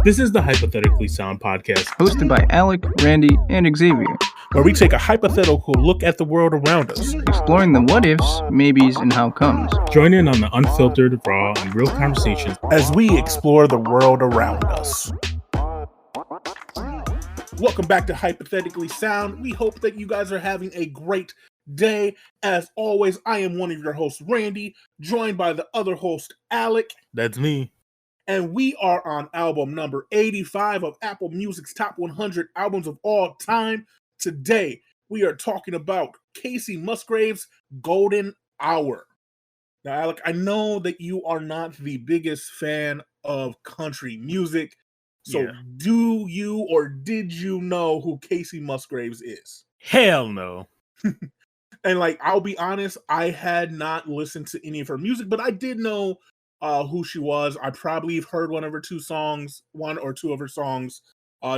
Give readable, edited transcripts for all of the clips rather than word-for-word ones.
This is the Hypothetically Sound podcast, hosted by Alec, Randy, and Xavier, where we take a hypothetical look at the world around us, exploring the what ifs, maybes, and how comes. Join in on the unfiltered, raw, and real conversations as we explore the world around us. Welcome back to Hypothetically Sound. We hope that you guys are having a great day. As always, I am one of your hosts, Randy, joined by the other host, Alec. That's me. And we are on album number 85 of Apple Music's Top 100 Albums of All Time. Today, we are talking about Kacey Musgraves' Golden Hour. Now, Alec, I know that you are not the biggest fan of country music. So do you or did you know who Kacey Musgraves is? Hell no. And I'll be honest, I had not listened to any of her music, but I did know who she was. I probably have heard one or two of her songs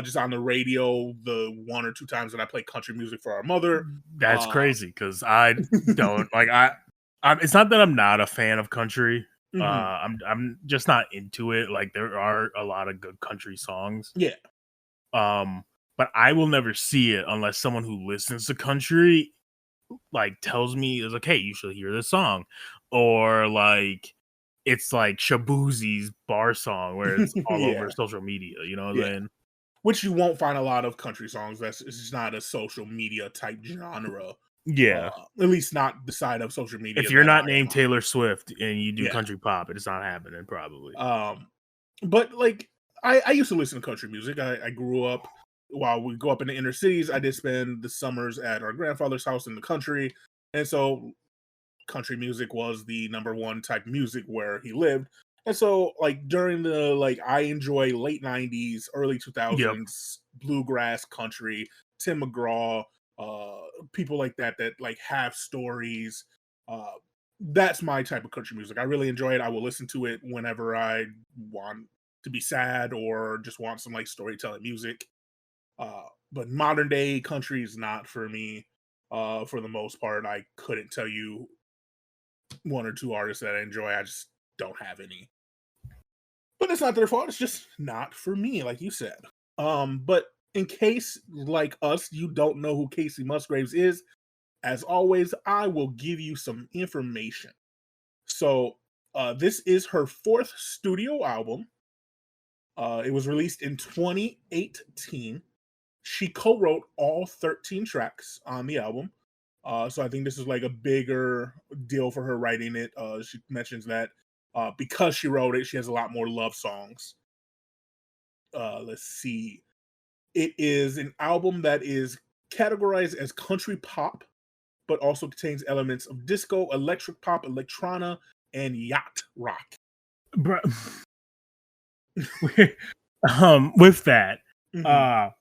just on the radio the one or two times that I play country music for our mother. That's crazy because I don't it's not that I'm not a fan of country. Mm-hmm. I'm just not into it. There are a lot of good country songs. Yeah. But I will never see it unless someone who listens to country tells me is hey, you should hear this song. Or it's Shabuzi's bar song where it's all over social media, you know what I'm saying? Which you won't find a lot of country songs. It's just not a social media type genre. Yeah. At least not the side of social media. If you're not named Taylor Swift and you do country pop, it's not happening probably. But I used to listen to country music. I grew up, while we go up in the inner cities, I did spend the summers at our grandfather's house in the country. And so country music was the number one type music where he lived. And so during the I enjoy late 90s, early 2000s bluegrass country, Tim McGraw, people like that have stories. That's my type of country music. I really enjoy it. I will listen to it whenever I want to be sad or just want some storytelling music. But modern day country is not for me. For the most part, I couldn't tell you one or two artists that I enjoy. I just don't have any. But it's not their fault. It's just not for me, like you said. But in case, like us, you don't know who Kacey Musgraves is, as always, I will give you some information. So this is her fourth studio album. It was released in 2018. She co-wrote all 13 tracks on the album. So I think this is a bigger deal for her writing it. She mentions that because she wrote it, she has a lot more love songs. Let's see. It is an album that is categorized as country pop, but also contains elements of disco, electric pop, electrona, and yacht rock. With that, I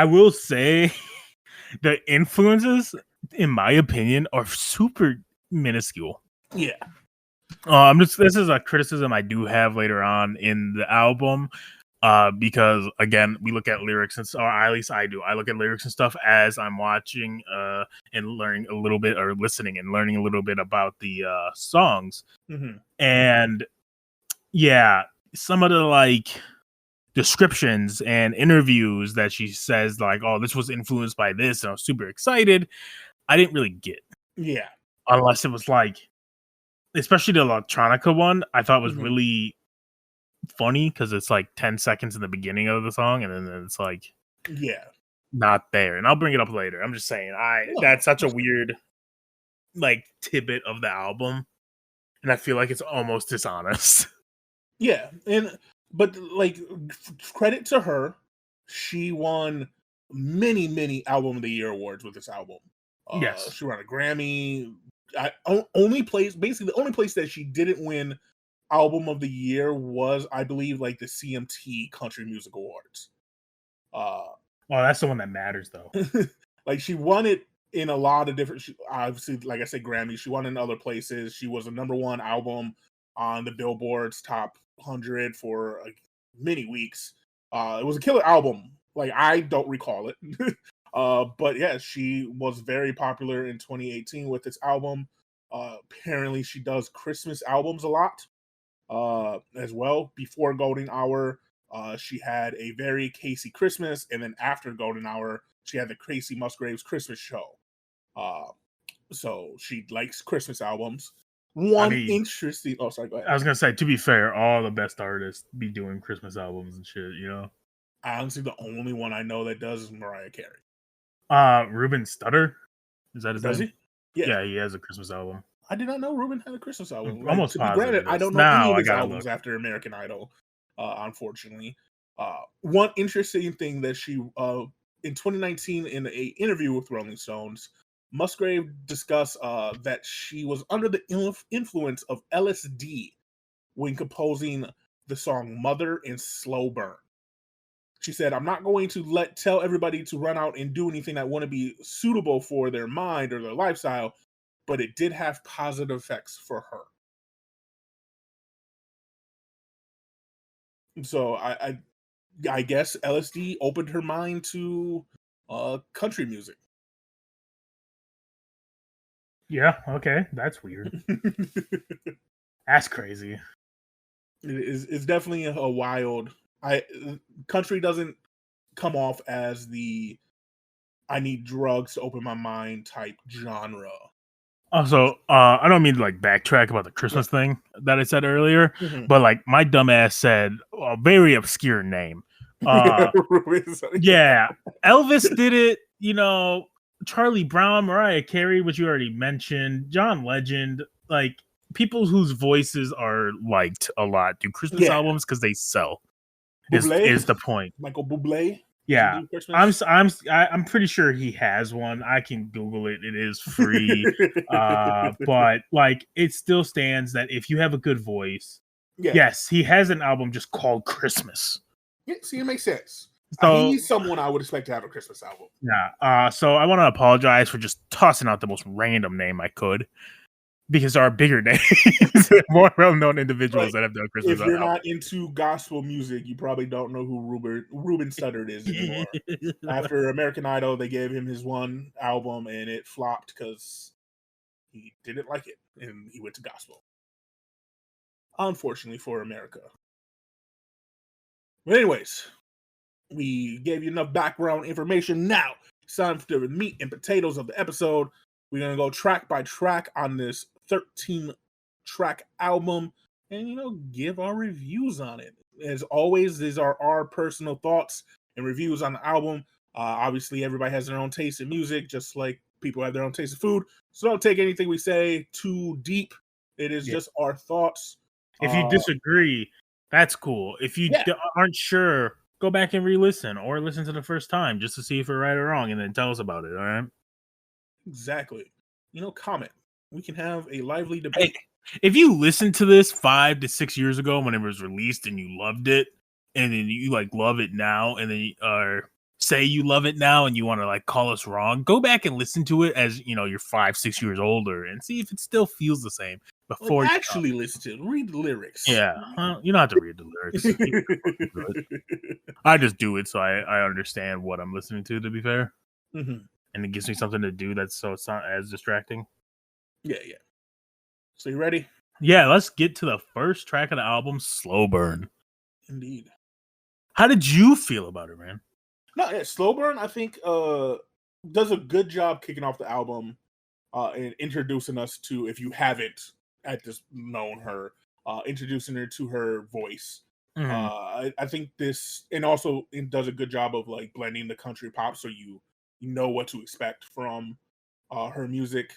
will say the influences, in my opinion, are super minuscule. Yeah. This is a criticism I do have later on in the album. Because again, we look at lyrics or at least I do. I look at lyrics and stuff as I'm watching and learning a little bit, or listening and learning a little bit about the songs. Mm-hmm. And some of the descriptions and interviews that she says oh, this was influenced by this, and I was super excited. I didn't really get. Yeah. Unless it was especially the electronica one, I thought was really funny because it's 10 seconds in the beginning of the song, and then it's not there. And I'll bring it up later. I'm just saying that's such a weird tidbit of the album, and I feel it's almost dishonest. Yeah, but credit to her, she won many album of the year awards with this album. Yes, she won a Grammy. The only place that she didn't win album of the year was, I believe, the CMT Country Music Awards. Well, that's the one that matters, though. She won it in a lot of different. Obviously, like I said, Grammy. She won in other places. She was a number one album on the Billboard's Top 100 for many weeks. It was a killer album. I don't recall it, but yeah, she was very popular in 2018 with this album. Apparently, she does Christmas albums a lot. As well. Before Golden Hour, She had a very Kacey Christmas, and then after Golden Hour, she had the Kacey Musgraves Christmas show. So she likes Christmas albums. Interesting. Oh, sorry. Go ahead. I was gonna say, to be fair, all the best artists be doing Christmas albums and shit. Honestly, the only one I know that does is Mariah Carey. Ruben Studdard, is that his Does name? he? Yeah, he has a Christmas album. I did not know Ruben had a Christmas album. Like, Almost to be granted, I don't know any of his albums after American Idol. Unfortunately, one interesting thing that she in 2019 in an interview with Rolling Stones, Musgrave discussed that she was under the influence of LSD when composing the song "Mother" and "Slow Burn." She said, "I'm not going to tell everybody to run out and do anything that wouldn't be suitable for their mind or their lifestyle, but it did have positive effects for her." So I guess LSD opened her mind to country music. Yeah, okay, that's weird. That's crazy. It's definitely a wild. Country doesn't come off as the I need drugs to open my mind type genre. Also, I don't mean to like backtrack about the Christmas thing that I said earlier, but like my dumbass said a very obscure name. Yeah, Elvis did it. Charlie Brown, Mariah Carey, which you already mentioned, John Legend, like people whose voices are liked a lot do Christmas albums because they sell. Is the point? Michael Bublé. Yeah, I'm pretty sure he has one. I can Google it. It is free. But like it still stands that if you have a good voice, yes, he has an album just called Christmas. Yeah, see, it makes sense. So he's someone I would expect to have a Christmas album. Yeah. So I want to apologize for just tossing out the most random name I could, because there are bigger names, more well-known individuals that have done Christmas. If you're not into gospel music, you probably don't know who Ruben Studdard is anymore. After American Idol, they gave him his one album, and it flopped because he didn't like it, and he went to gospel. Unfortunately for America. But anyways, we gave you enough background information. Now it's time for the meat and potatoes of the episode. We're going to go track by track on this 13-track album and, give our reviews on it. As always, these are our personal thoughts and reviews on the album. Obviously, everybody has their own taste in music, just like people have their own taste in food. So don't take anything we say too deep. It is just our thoughts. If you disagree, that's cool. If you aren't sure, go back and re-listen or listen to the first time just to see if we're right or wrong, and then tell us about it. All right? Exactly. Comment. We can have a lively debate. Hey, if you listened to this 5 to 6 years ago when it was released and you loved it, and then you love it now, and then say you love it now and you want to call us wrong, go back and listen to it as you're 5-6 years older and see if it still feels the same before you actually listen to it. Read the lyrics. Yeah, you don't have to read the lyrics. I just do it so I understand what I'm listening to be fair. And it gives me something to do so it's not as distracting. Yeah. So you ready? Yeah, let's get to the first track of the album, Slow Burn. Indeed. How did you feel about it, man? No, Slow Burn, I think, does a good job kicking off the album and introducing us to, if you haven't known her, introducing her to her voice. I think this, and also it does a good job of blending the country pop, so you know what to expect from her music.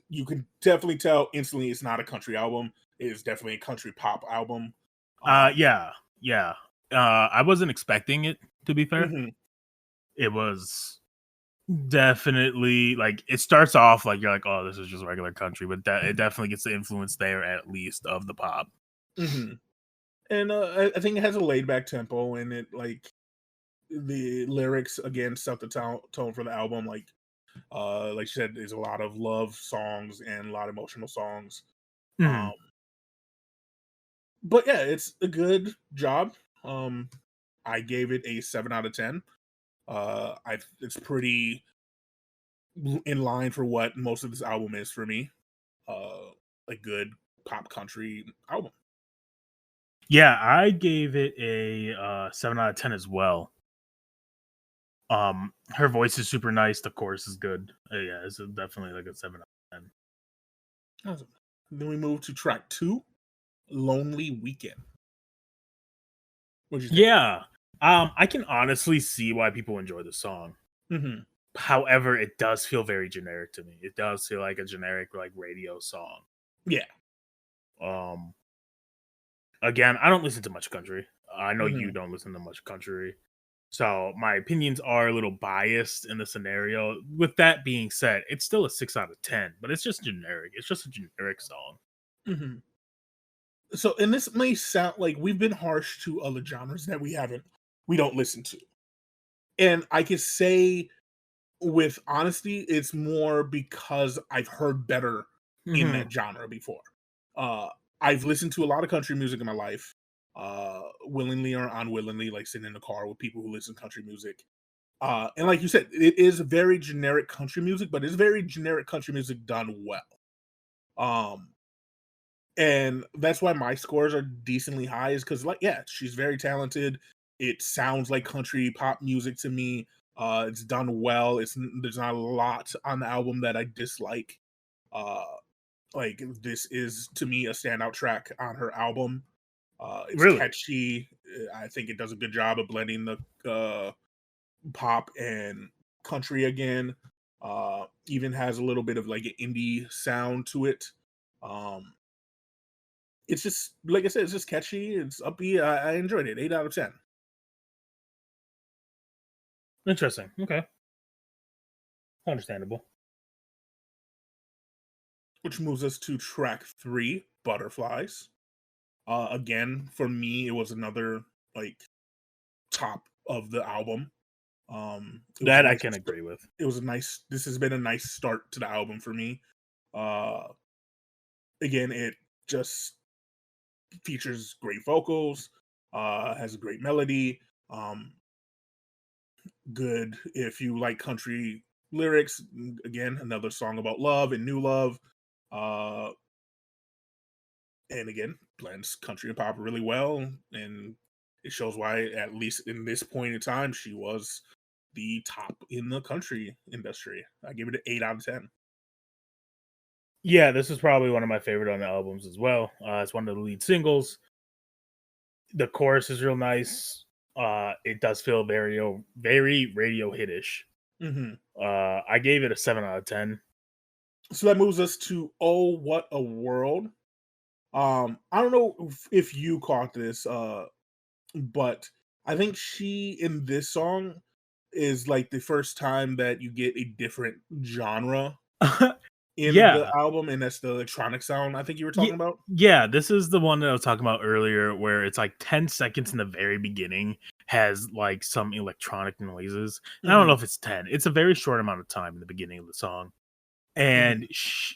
You can definitely tell instantly it's not a country album. It is definitely a country pop album. Yeah. I wasn't expecting it, to be fair. It was definitely it starts off you're like, oh, this is just regular country, but it definitely gets the influence there at least of the pop. And I think it has a laid back tempo, and it the lyrics again set the tone for the album. Like you said, there's a lot of love songs and a lot of emotional songs. But yeah, it's a good job. I gave it a 7 out of 10. It's pretty in line for what most of this album is for me. A good pop country album. Yeah, I gave it a 7 out of 10 as well. Her voice is super nice. The chorus is good. Yeah, it's definitely like a 7 out of 10. Awesome. Then we move to track 2, Lonely Weekend. What do you think? Yeah. I can honestly see why people enjoy the song. Mm-hmm. However, it does feel very generic to me. It does feel like a generic like radio song. Yeah. Um Again, I don't listen to much country. I know you Mm-hmm. don't listen to much country. So my opinions are a little biased in the scenario. With that being said, it's still a 6 out of 10, but it's just generic. It's just a generic song. Mm-hmm. So, and this may sound like we've been harsh to other genres that we don't listen to. And I can say with honesty, it's more because I've heard better in Mhm. that genre before. Uh, I've listened to a lot of country music in my life, willingly or unwillingly, like sitting in the car with people who listen to country music. And like you said, it is very generic country music, but it's very generic country music done well. Um, and that's why my scores are decently high, is because, like, yeah, she's very talented. It sounds like country pop music to me. It's done well. There's not a lot on the album that I dislike. Uh, like, this is to me a standout track on her album. It's Really? catchy. I think it does a good job of blending the pop and country again. Even has a little bit of like an indie sound to it. Um, it's just, like I said, it's just catchy. It's upbeat. I enjoyed it. 8 out of 10. Interesting. Okay. Understandable. Which moves us to track 3, Butterflies. Again, for me, it was another like top of the album. It was a That I nice. can agree with. It was a nice. This has been a nice start to the album for me. Uh, Again, it just features great vocals. Has a great melody. Um, Good if you like country lyrics. Again, another song about love and new love. Uh, and again, blends country and pop really well, and it shows why, at least in this point in time, she was the top in the country industry. I give it an 8 out of 10. Yeah, this is probably one of my favorite on the albums as well. It's one of the lead singles. The chorus is real nice. It does feel very radio hitish. Hmm. I gave it a 7 out of 10. So that moves us to "Oh What a World." I don't know if you caught this, but I think she in this song is like the first time that you get a different genre in the Yeah. album, and that's the electronic sound I think you were Yeah, talking about. yeah, this is the one that I was talking about earlier where it's like 10 seconds in the very beginning has like some electronic noises. And I don't know Hmm. if it's 10. It's a very short amount of time in the beginning of the song. And Hmm.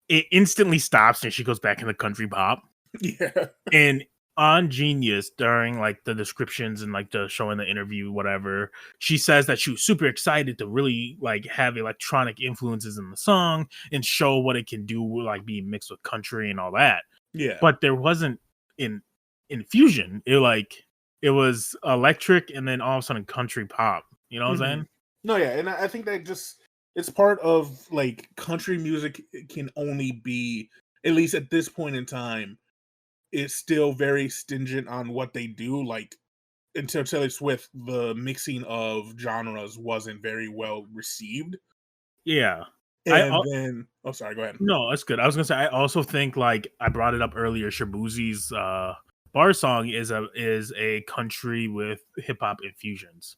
it instantly stops and she goes back into country pop. Yeah. And on Genius, during like the descriptions and like the showing the interview, whatever, she says that she was super excited to really like have electronic influences in the song and show what it can do, like be mixed with country and all that. Yeah. But there wasn't in infusion. It was electric and then all of a sudden country pop. You know what I'm Hmm. saying? No, yeah, and I think that just it's part of like country music can only be, at least at this point in time, it's still very stingent on what they do. Like, until Taylor Swift, the mixing of genres wasn't very well received. Yeah. I And then, oh, sorry, go ahead. No, that's good. I was gonna say I also think like I brought it up earlier. Shabuzi's bar song is a country with hip hop infusions,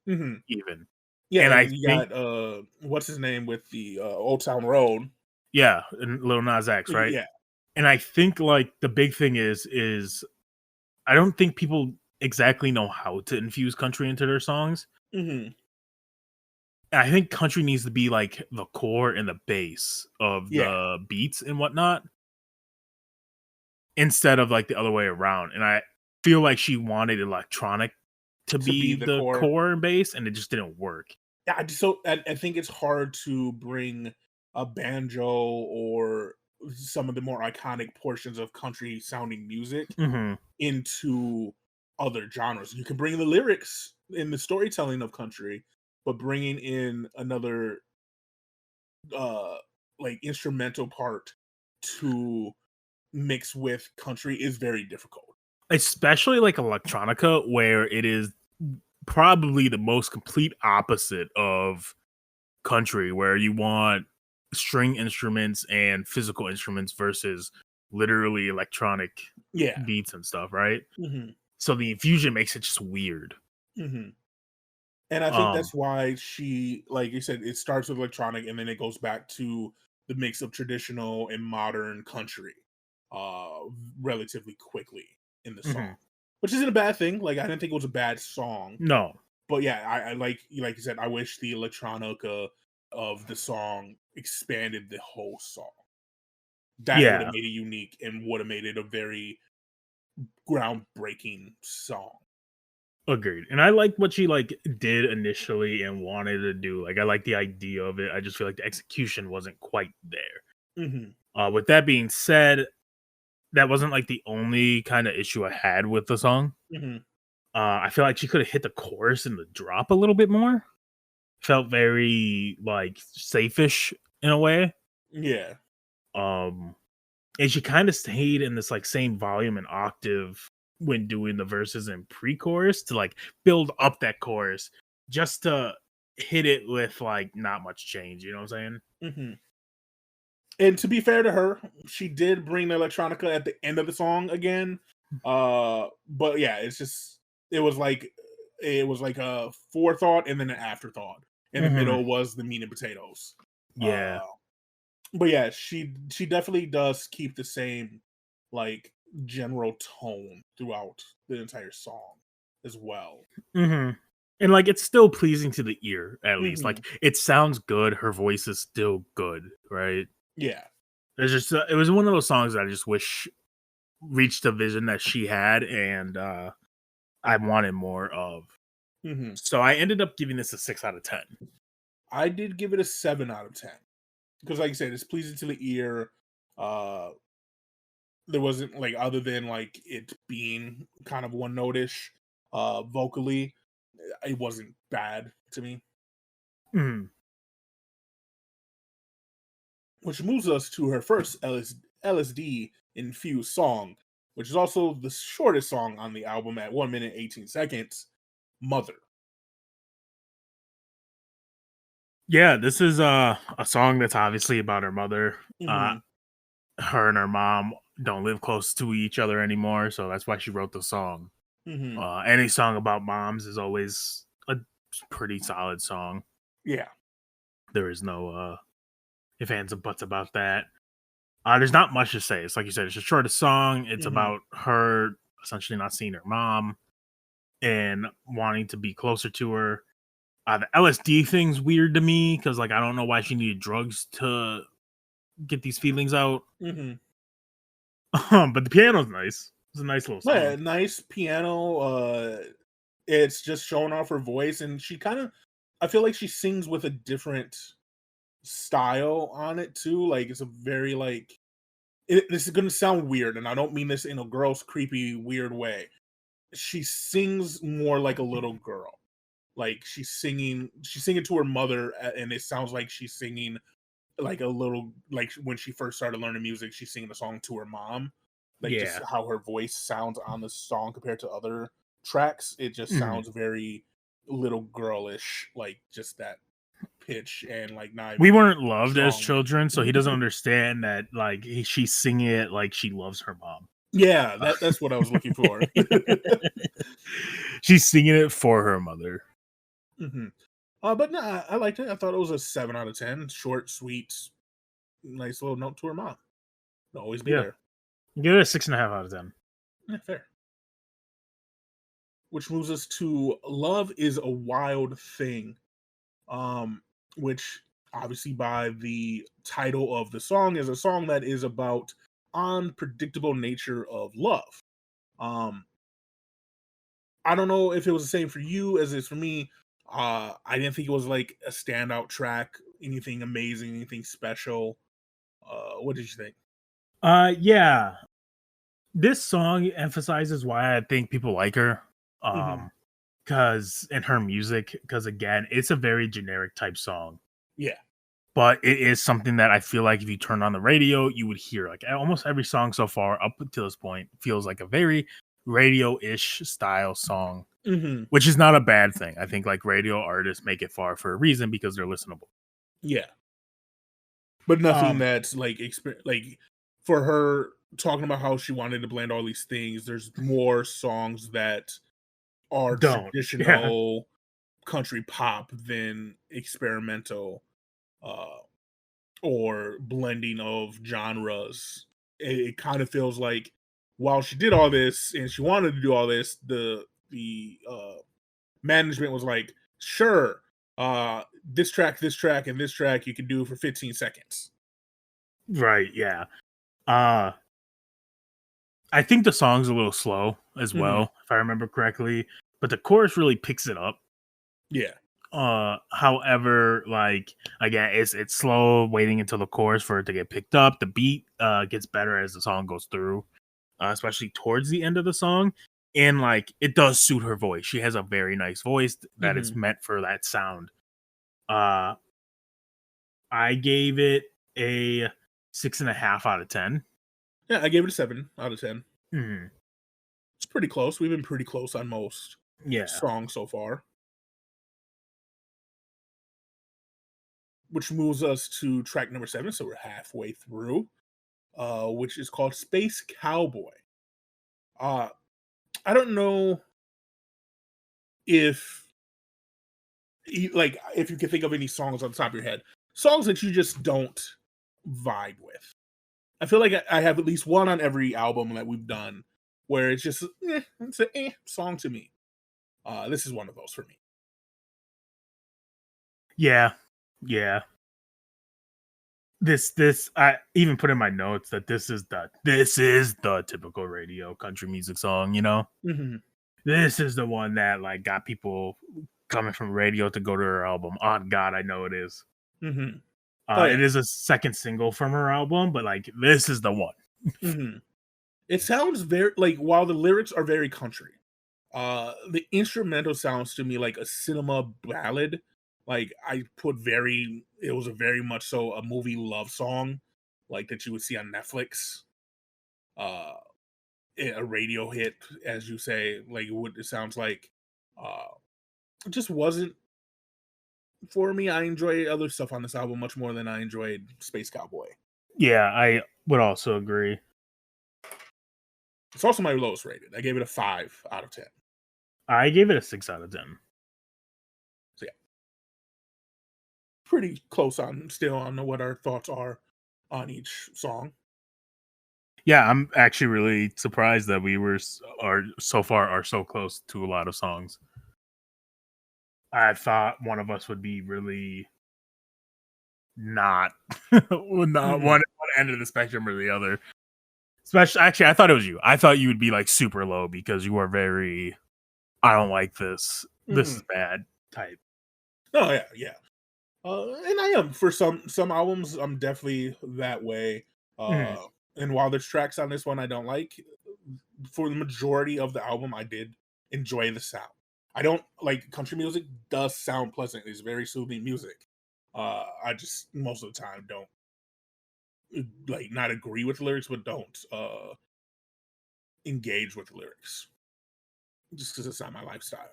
Hmm. even. Yeah, And I and you think got what's his name with the Old Town Road. yeah, and Lil Nas X, right? Yeah. And I think like the big thing is I don't think people exactly know how to infuse country into their songs. Hmm. I think country needs to be like the core and the base of Yeah. the beats and whatnot, instead of like the other way around. And I feel like she wanted electronic to To be be the the core. core and base, and it just didn't work. Yeah, I think it's hard to bring a banjo or some of the more iconic portions of country sounding music Mm-hmm. into other genres. You can bring the lyrics in the storytelling of country, but bringing in another uh like instrumental part to mix with country is very difficult. Especially like electronica, where it is probably the most complete opposite of country, where you want string instruments and physical instruments versus literally electronic Yeah. beats and stuff, right? hmm So the infusion makes it just weird. hmm And I think Um, that's why she, like you said, it starts with electronic and then it goes back to the mix of traditional and modern country, uh, relatively quickly in the song, mhm. which isn't a bad thing. Like I didn't think it was a bad song, No, but yeah, I like you said, I wish the electronica of the song expanded the whole song. That would have yeah, made it unique and would have made it a very groundbreaking song. agreed. And I like what she like did initially and wanted to do. Like I like the idea of it. I just feel like the execution wasn't quite there. hmm With that being said, that wasn't like the only kind of issue I had with the song. hmm I feel like she could have hit the chorus and the drop a little bit more. Felt very like safe-ish in a way. Yeah. Um, and she kind of stayed in this like same volume and octave when doing the verses and pre-chorus to like build up that chorus just to hit it with like not much change. You know what I'm saying? hmm And to be fair to her, she did bring the electronica at the end of the song again. But yeah, it was like a forethought and then an afterthought. In the Hmm. middle was the meat and potatoes. Yeah. Uh, but yeah, she definitely does keep the same like general tone throughout the entire song as well. Hmm. And like it's still pleasing to the ear, at least. hmm Like it sounds good. Her voice is still good, right? Yeah. It's just it was one of those songs that I just wish reached a vision that she had, and I wanted more of. hmm So I ended up giving this a 6 out of 10. I did give it a 7 out of 10 because, like I said, it's pleasing to the ear. Uh, there wasn't like other than like it being kind of one notish vocally, it wasn't bad to me. Mhm. Which moves us to her first LSD infused song, which is also the shortest song on the album at 1 minute 18 seconds. Mother. Yeah, this is a song that's obviously about her mother. Uh, hmm her and her mom don't live close to each other anymore, so that's why she wrote the song. hmm Any song about moms is always a pretty solid song. Yeah. There is no if ands and buts about that. There's not much to say. It's like you said, it's the shortest song. It's hmm about her essentially not seeing her mom and wanting to be closer to her. The LSD thing's weird to me because, like, I don't know why she needed drugs to get these feelings out. hmm But the piano's nice. It's a nice little Yeah, song. nice piano. It's just showing off her voice, and she kind of, I feel like she sings with a different style on it too. Like it's a very like this is gonna sound weird, and I don't mean this in a gross, creepy, weird way. She sings more like a little girl. Like she's singing to her mother, and it sounds like she's singing like a little like when she first started learning music, she's singing a song to her mom. Like just Yeah. how her voice sounds on the song compared to other tracks, it just Mhm. sounds very little girlish, like just that pitch and like not We even weren't loved as strong. children, so he doesn't understand that, like, she's singing it like she loves her mom. Yeah, that's what I was looking for. She's singing it for her mother. hmm but no, I liked it. I thought it was a 7 out of 10. Short, sweet, nice little note to her mom. It'll always be Yeah. there. Give it a 6.5 out of 10. Yeah, fair. Which moves us to "Love Is a Wild Thing," um, which obviously by the title of the song is a song that is about unpredictable nature of love. Um, I don't know if it was the same for you as it is for me. I didn't think it was like a standout track, anything amazing, anything special. What did you think? Yeah. This song emphasizes why I think people like her. Mm-hmm. Because in her music, because again, it's a very generic type song. Yeah. But it is something that I feel like if you turn on the radio, you would hear. Like almost every song so far up until this point feels like a very radio-ish style song, Mm-hmm. which is not a bad thing. I think like radio artists make it far for a reason because they're listenable. Yeah. But nothing that's like for her talking about how she wanted to blend all these things. There's more songs that are traditional country pop than experimental or blending of genres. It kind of feels like while she did all this and she wanted to do all this, the management was like, sure, this track, and this track you can do for 15 seconds. Right, yeah. I think the song's a little slow as well, if I remember correctly, but the chorus really picks it up. Yeah. However, like again, it's slow waiting until the chorus for it to get picked up. The beat gets better as the song goes through, especially towards the end of the song. And like it does suit her voice. She has a very nice voice that is meant for that sound. I gave it a 6.5 out of 10. Yeah, I gave it a 7 out of 10. Mm-hmm. It's pretty close. We've been pretty close on most songs so far. Which moves us to track number 7, so we're halfway through, which is called Space Cowboy. I don't know if if you can think of any songs on the top of your head, songs that you just don't vibe with. I feel like I have at least one on every album that we've done where it's just it's an song to me. This is one of those for me. Yeah. This I even put in my notes that this is the typical radio country music song, you know? Mm-hmm. This is the one that like got people coming from radio to go to her album. Oh God, I know it is. Mm-hmm. It is a second single from her album, but like this is the one. Mm-hmm. It sounds very like while the lyrics are very country, the instrumental sounds to me like a cinema ballad. Like it was a very much so a movie love song, like that you would see on Netflix. A radio hit, as you say, like it sounds like. It just wasn't for me. I enjoy other stuff on this album much more than I enjoyed Space Cowboy. Yeah, I would also agree. It's also my lowest rated. I gave it a 5 out of 10. I gave it a 6 out of 10. So yeah, pretty close on what our thoughts are on each song. Yeah, I'm actually really surprised that we are so close to a lot of songs. I thought one of us would be really not one end of the spectrum or the other. Especially, actually, I thought it was you. I thought you would be like super low because you are very, I don't like this. This is bad type. Oh yeah. And I am for some albums. I'm definitely that way. And while there's tracks on this one I don't like, for the majority of the album, I did enjoy the sound. I don't like country music. Does sound pleasant. It's very soothing music. I just most of the time don't like not agree with the lyrics, but don't engage with the lyrics just because it's not my lifestyle.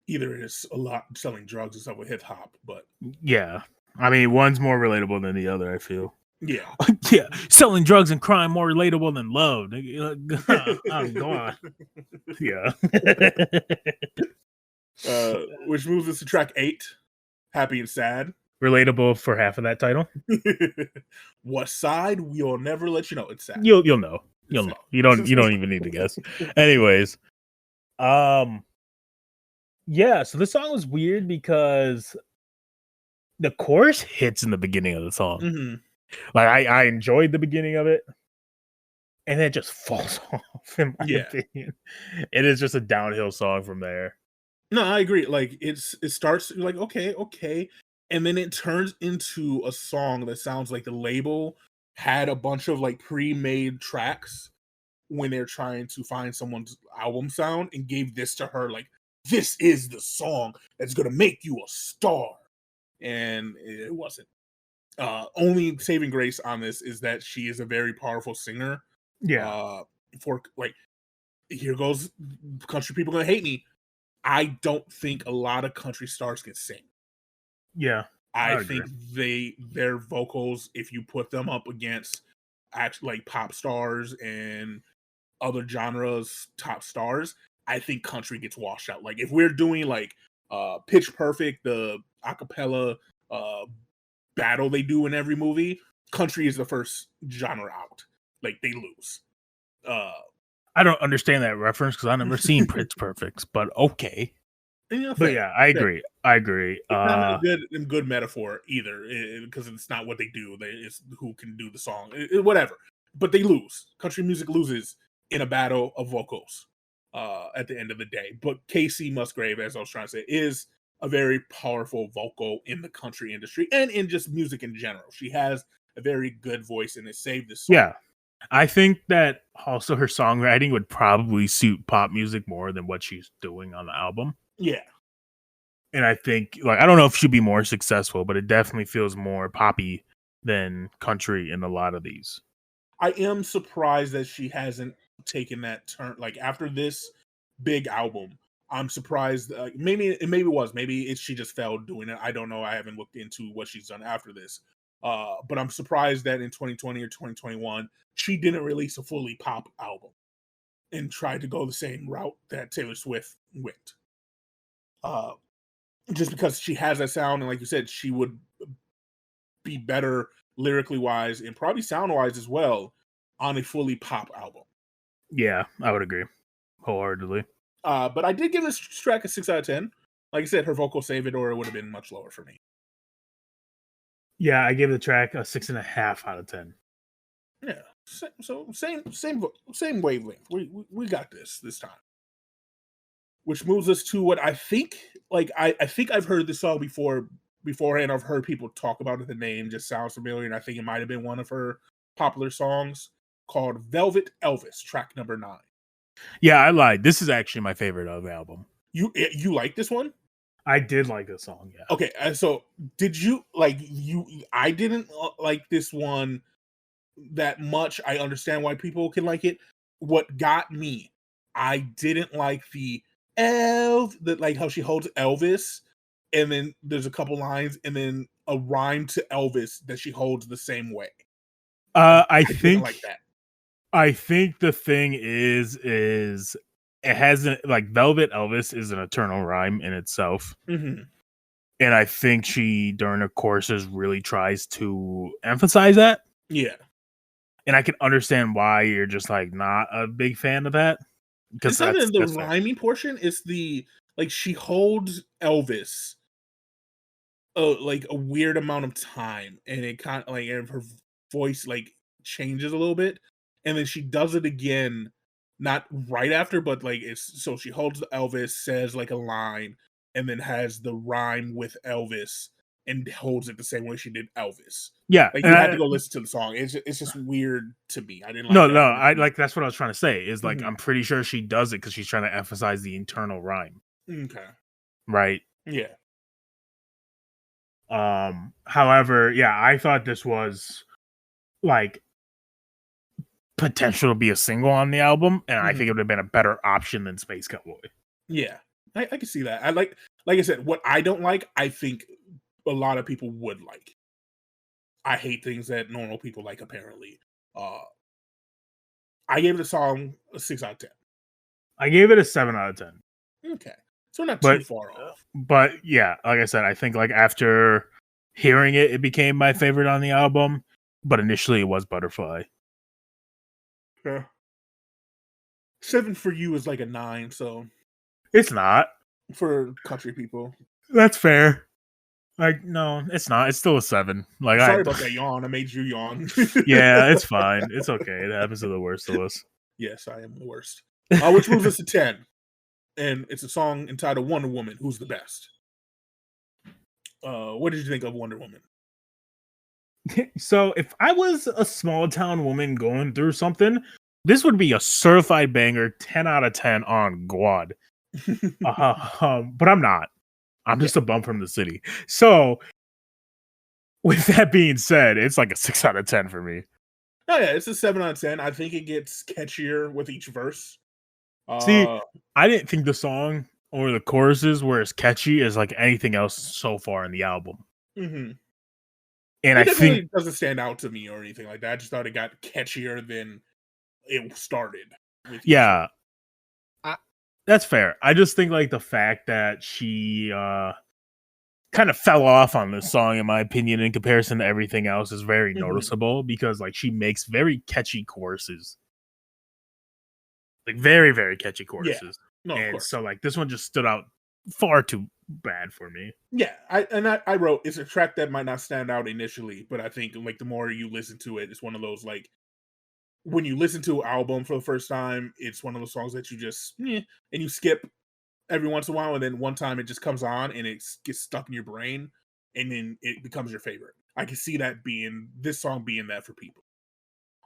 Either it's a lot selling drugs and stuff with hip hop, but yeah, I mean one's more relatable than the other. I feel. Yeah, yeah, selling drugs and crime more relatable than love. Go on. Yeah. Which moves us to track 8, Happy and Sad. Relatable for half of that title. What side? We'll never let you know. It's sad. You'll know. You'll know. You don't even need to guess. Anyways, yeah. So this song was weird because the chorus hits in the beginning of the song. Mm-hmm. Like I enjoyed the beginning of it, and then it just falls off. In my opinion, it is just a downhill song from there. No, I agree. Like it starts like okay, and then it turns into a song that sounds like the label had a bunch of like pre-made tracks when they're trying to find someone's album sound, and gave this to her like, this is the song that's gonna make you a star. And it wasn't. Only saving grace on this is that she is a very powerful singer. Yeah. For like, here goes country people gonna hate me. I don't think a lot of country stars can sing. Yeah. I think their vocals, if you put them up against actually like pop stars and other genres top stars, I think country gets washed out. Like if we're doing like Pitch Perfect, the acapella battle they do in every movie, country is the first genre out. Like they lose. I don't understand that reference because I've never seen Pitch Perfects, but okay. But yeah, I agree. It's not a good metaphor either, because it's not what they do. It's who can do the song, whatever. But they lose. Country music loses in a battle of vocals at the end of the day. But Kacey Musgraves, as I was trying to say, is a very powerful vocal in the country industry and in just music in general. She has a very good voice, and it saved this song. Yeah. I think that also her songwriting would probably suit pop music more than what she's doing on the album. Yeah. And I think, like, I don't know if she'd be more successful, but it definitely feels more poppy than country in a lot of these. I am surprised that she hasn't taken that turn. Like, after this big album, I'm surprised. Maybe she just failed doing it. I don't know. I haven't looked into what she's done after this. But I'm surprised that in 2020 or 2021, she didn't release a fully pop album and tried to go the same route that Taylor Swift went. Just because she has that sound, and like you said, she would be better lyrically wise and probably sound wise as well on a fully pop album. Yeah, I would agree wholeheartedly. But I did give this track a 6 out of 10. Like I said, her vocal saved it, or it would have been much lower for me. Yeah, I gave the track a 6.5 out of 10. Yeah, so same wavelength. We got this time. Which moves us to what I think, like, I think I've heard this song beforehand. I've heard people talk about it. The name just sounds familiar, and I think it might have been one of her popular songs called Velvet Elvis, track number 9. Yeah, I lied. This is actually my favorite of the album. You like this one? I did like this song, yeah. Okay, so did you like I didn't like this one that much. I understand why people can like it. What got me, I didn't like like how she holds Elvis, and then there's a couple lines, and then a rhyme to Elvis that she holds the same way. I think like that. I think the thing is it hasn't, like, Velvet Elvis is an eternal rhyme in itself. Mm-hmm. And I think she, during her courses, really tries to emphasize that. Yeah. And I can understand why you're just like not a big fan of that. Because it's not in the rhyming portion, it's the, like, she holds Elvis like a weird amount of time, and it kind of like, and her voice like changes a little bit, and then she does it again, not right after, but like it's, so she holds the Elvis, says like a line, and then has the rhyme with Elvis and holds it the same way she did Elvis. Yeah, like you had to go listen to the song. It's just weird to me. I didn't like no, I like, that's what I was trying to say, is like, I'm pretty sure she does it because she's trying to emphasize the internal rhyme. Okay. Right. Yeah. However, yeah, I thought this was like potential to be a single on the album, and I think it would have been a better option than Space Cowboy. Yeah, I can see that. I like I said, what I don't like, I think a lot of people would like. I hate things that normal people like, apparently. I gave the song a 6 out of 10. I gave it a 7 out of 10. Okay. So not too far off. But yeah, like I said, I think like after hearing it, it became my favorite on the album. But initially it was Butterfly. Yeah. 7 for you is like a 9, so it's not. For country people. That's fair. Like, no, it's not. It's still a 7. Like, sorry about that yawn. I made you yawn. Yeah, it's fine. It's okay. It happens to the worst of us. Yes, I am the worst. Which moves us to 10. And it's a song entitled Wonder Woman, Who's the Best. What did you think of Wonder Woman? So if I was a small town woman going through something, this would be a certified banger, 10 out of 10 on Guad. But I'm not. I'm just a bum from the city. So with that being said, it's like a 6 out of 10 for me. Oh yeah, it's a 7 out of 10. I think it gets catchier with each verse. See, I didn't think the song or the choruses were as catchy as like anything else so far in the album. Mm-hmm. And it I definitely think doesn't stand out to me or anything like that. I just thought it got catchier than it started. Yeah, that's fair. I just think like the fact that she kind of fell off on this song, in my opinion, in comparison to everything else, is very noticeable because like she makes very catchy choruses, like very very catchy choruses. Yeah. No, of course. So like this one just stood out far too bad for me. Yeah, I wrote it's a track that might not stand out initially, but I think like the more you listen to it, it's one of those like when you listen to an album for the first time, it's one of those songs that you just and you skip every once in a while, and then one time it just comes on and it gets stuck in your brain, and then it becomes your favorite. I can see that being this song being that for people,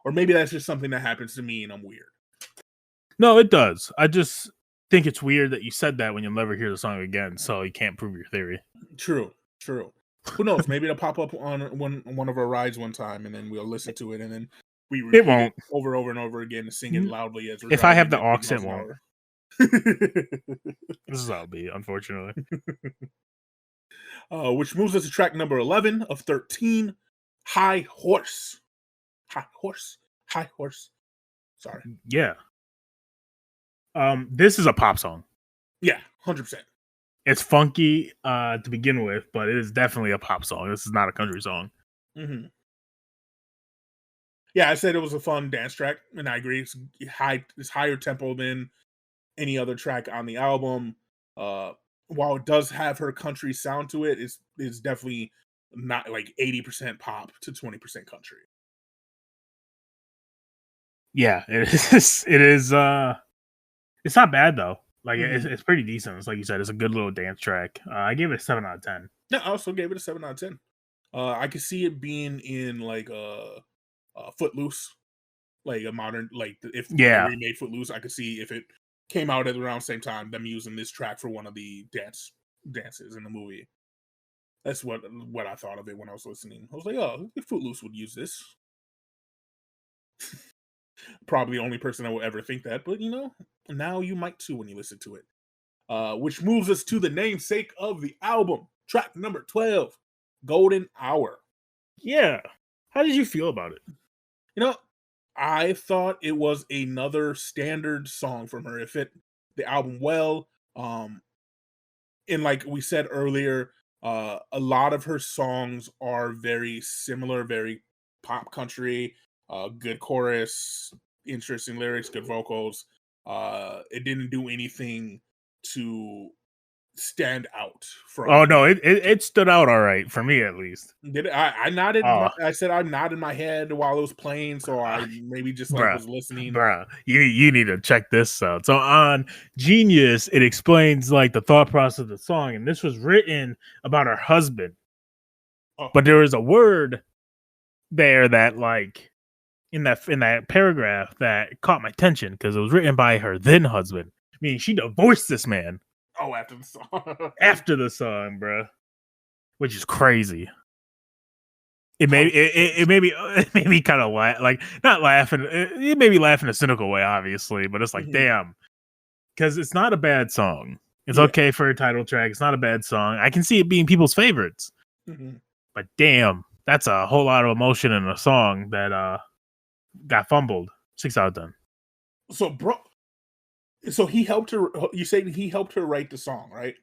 or maybe that's just something that happens to me and I'm weird. No, it does. I just think it's weird that you said that when you'll never hear the song again, so you can't prove your theory. True. Who knows? Maybe it'll pop up on one of our rides one time, and then we'll listen to it, and then we repeat it won't over and over again and sing it loudly as we're if I have the aux, it won't. This is how it'll be, unfortunately. Which moves us to track number 11 of 13, High Horse. High Horse. Sorry. Yeah. This is a pop song. Yeah, 100%. It's funky to begin with, but it is definitely a pop song. This is not a country song. Mm-hmm. Yeah, I said it was a fun dance track, and I agree. It's higher tempo than any other track on the album. While it does have her country sound to it, it's definitely not like 80% pop to 20% country. Yeah, it is. It is. It's not bad though. Like it's pretty decent. It's like you said, it's a good little dance track. I gave it a 7 out of 10. Yeah, I also gave it a 7 out of 10. I could see it being in like a Footloose, like a modern, like if they remade Footloose, I could see if it came out at around the same time, them using this track for one of the dances in the movie. That's what I thought of it when I was listening. I was like, oh, if Footloose would use this. Probably the only person that will ever think that, but now you might too when you listen to it. Which moves us to the namesake of the album, track number 12, Golden Hour. Yeah. How did you feel about it? I thought it was another standard song from her. It fit the album well. And like we said earlier, a lot of her songs are very similar, very pop country, good chorus, interesting lyrics, good vocals. It didn't do anything to stand out from. Oh no, it stood out all right for me at least. Did it? I nodded. I said I nodded my head while it was playing, so I maybe just was listening. Bruh, you need to check this out. So on Genius, it explains like the thought process of the song, and this was written about her husband. Oh. But there was a word there that like in that paragraph that caught my attention because it was written by her then husband. I mean, she divorced this man. Oh, after the song. After the song, bro. Which is crazy. It made me kind of like not laughing. It made me laugh in a cynical way, obviously, but it's like, damn, because it's not a bad song. It's okay for a title track. It's not a bad song. I can see it being people's favorites, but damn, that's a whole lot of emotion in a song that got fumbled. 6 out of 10. So, bro. So he helped her. You say he helped her write the song, right?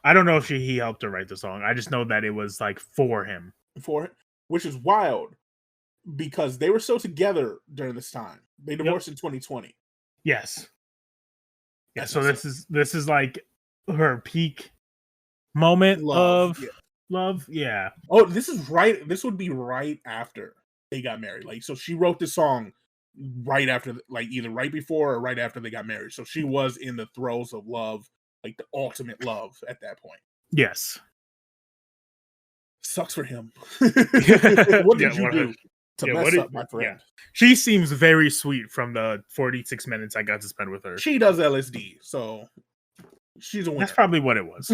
I don't know if he helped her write the song. I just know that it was like for him. Which is wild because they were still together during this time. They divorced in 2020. Yes. Yeah. So this is like her peak moment of love. Yeah. Oh, this is right. This would be right after they got married. Like, so she wrote the song right after, like either right before or right after they got married. So she was in the throes of love, like the ultimate love at that point. Yes. sucks for him. What did you do to mess up my friend? Yeah. She seems very sweet from the 46 minutes I got to spend with her. She does LSD, so she's a winner. That's probably what it was.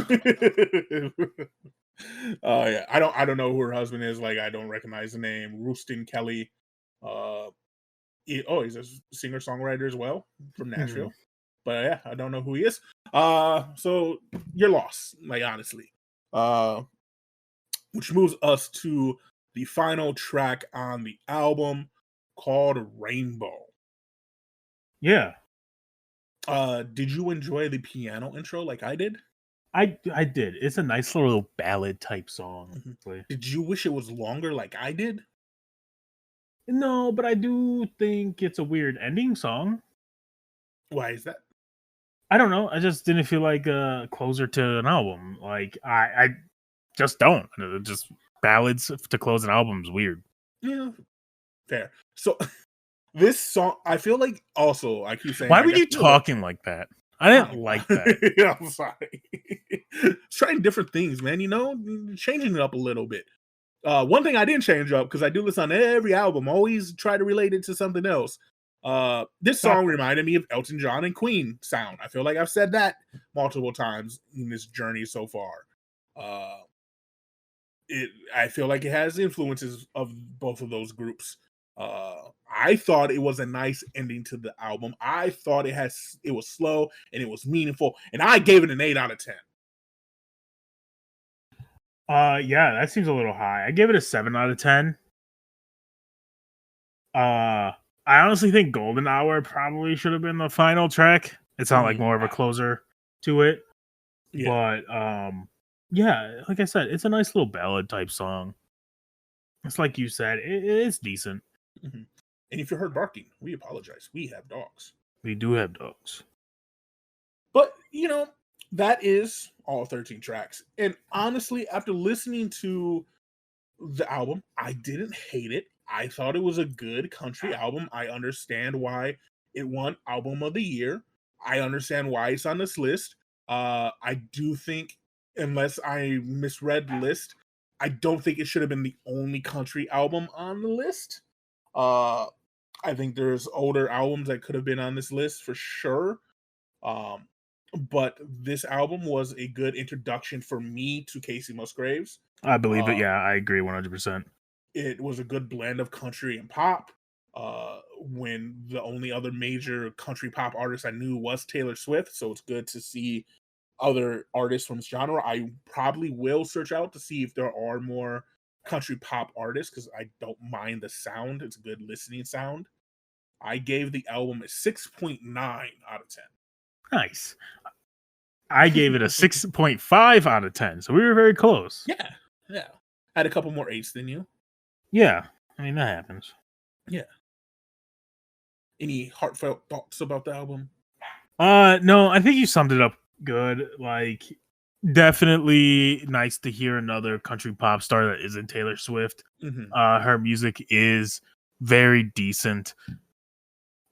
Yeah, I don't know who her husband is. Like, I don't recognize the name. Rooston Kelly. He's a singer songwriter as well from Nashville. But yeah, I don't know who he is. So you're lost, like, honestly. Which moves us to the final track on the album called Rainbow. Yeah. Did you enjoy the piano intro like I did? I did. It's a nice little ballad type song. Mm-hmm. Did you wish it was longer like I did? No, but I do think it's a weird ending song. Why is that? I don't know. I just didn't feel like a closer to an album. Like I just don't. Just ballads to close an album is weird. Yeah, fair. So this song, I feel like also I keep saying. Why were you talking like that? I didn't like that. Yeah, I'm sorry. Trying different things, man. You know, changing it up a little bit. One thing I didn't change up because I do this on every album. Always try to relate it to something else. This song reminded me of Elton John and Queen sound. I feel like I've said that multiple times in this journey so far. I feel like it has influences of both of those groups. I thought it was a nice ending to the album. I thought it was slow and it was meaningful, and I gave it an 8 out of 10. Yeah, that seems a little high. I gave it a 7 out of 10. I honestly think Golden Hour probably should have been the final track. It's not like more of a closer to it. Yeah. But yeah, like I said, it's a nice little ballad type song. It's like you said, it's decent. Mm-hmm. And if you heard barking, we apologize. We have dogs. We do have dogs. But, you know, that is all 13 tracks. And honestly, after listening to the album, I didn't hate it. I thought it was a good country album. I understand why it won Album of the Year. I understand why it's on this list. I do think, unless I misread the list, I don't think it should have been the only country album on the list. I think there's older albums that could have been on this list for sure. But this album was a good introduction for me to Kacey Musgraves. I believe it. Yeah, I agree 100%. It was a good blend of country and pop. When the only other major country pop artist I knew was Taylor Swift, so it's good to see other artists from this genre. I probably will search out to see if there are more country pop artists because I don't mind the sound. It's a good listening sound. I gave the album a 6.9 out of 10. Nice. I gave it a 6.5 out of 10, so we were very close. Yeah. I had a couple more 8s than you. Yeah, I mean, that happens. Yeah. Any heartfelt thoughts about the album? No, I think you summed it up good. Like, definitely nice to hear another country pop star that isn't Taylor Swift. Mm-hmm. Her music is very decent.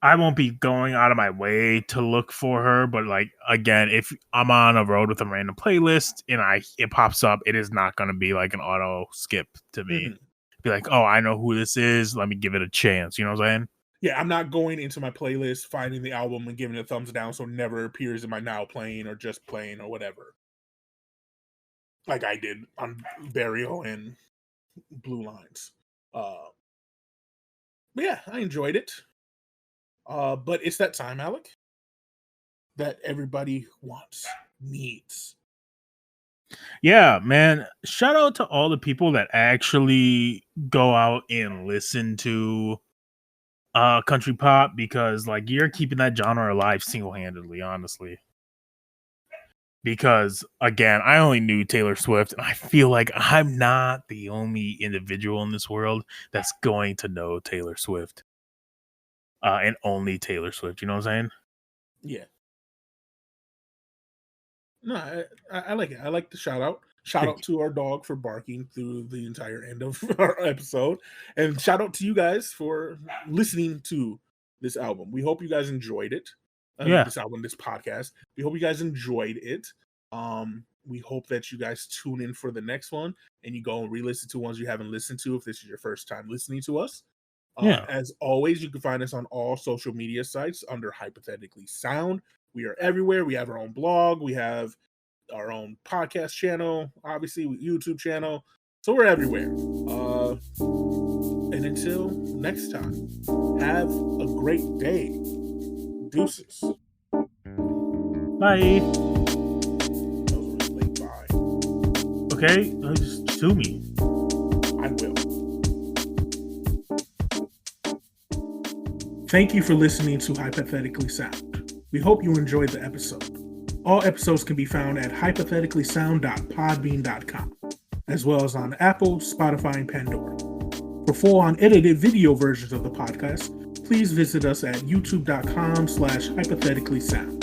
I won't be going out of my way to look for her, but like, again, if I'm on a road with a random playlist and it pops up, it is not going to be like an auto skip to me. Mm-hmm. Be like, oh, I know who this is. Let me give it a chance. You know what I'm saying? Yeah, I'm not going into my playlist, finding the album and giving it a thumbs down so it never appears in my now playing or just playing or whatever. Like I did on Burial and Blue Lines. But yeah, I enjoyed it. But it's that time, Alec, that everybody wants, needs. Yeah, man. Shout out to all the people that actually go out and listen to country pop, because like you're keeping that genre alive single-handedly, honestly. Because again, I only knew Taylor Swift, and I feel like I'm not the only individual in this world that's going to know Taylor Swift. And only Taylor Swift, you know what I'm saying? Yeah. No, I like it. I like the shout out. Shout out to our dog for barking through the entire end of our episode. And shout out to you guys for listening to this album. We hope you guys enjoyed it. This album, this podcast. We hope you guys enjoyed it. we hope that you guys tune in for the next one and you go and re-listen to ones you haven't listened to if this is your first time listening to us. As always, you can find us on all social media sites under Hypothetically Sound. We are everywhere. We have our own blog. We have our own podcast channel, obviously, YouTube channel. So we're everywhere. And until next time, have a great day. Deuces. Bye. That was a really late bye. Okay, just sue me. I will. Thank you for listening to Hypothetically Sound. We hope you enjoyed the episode. All episodes can be found at hypotheticallysound.podbean.com, as well as on Apple, Spotify, and Pandora. For full unedited video versions of the podcast, please visit us at youtube.com/hypotheticallysound.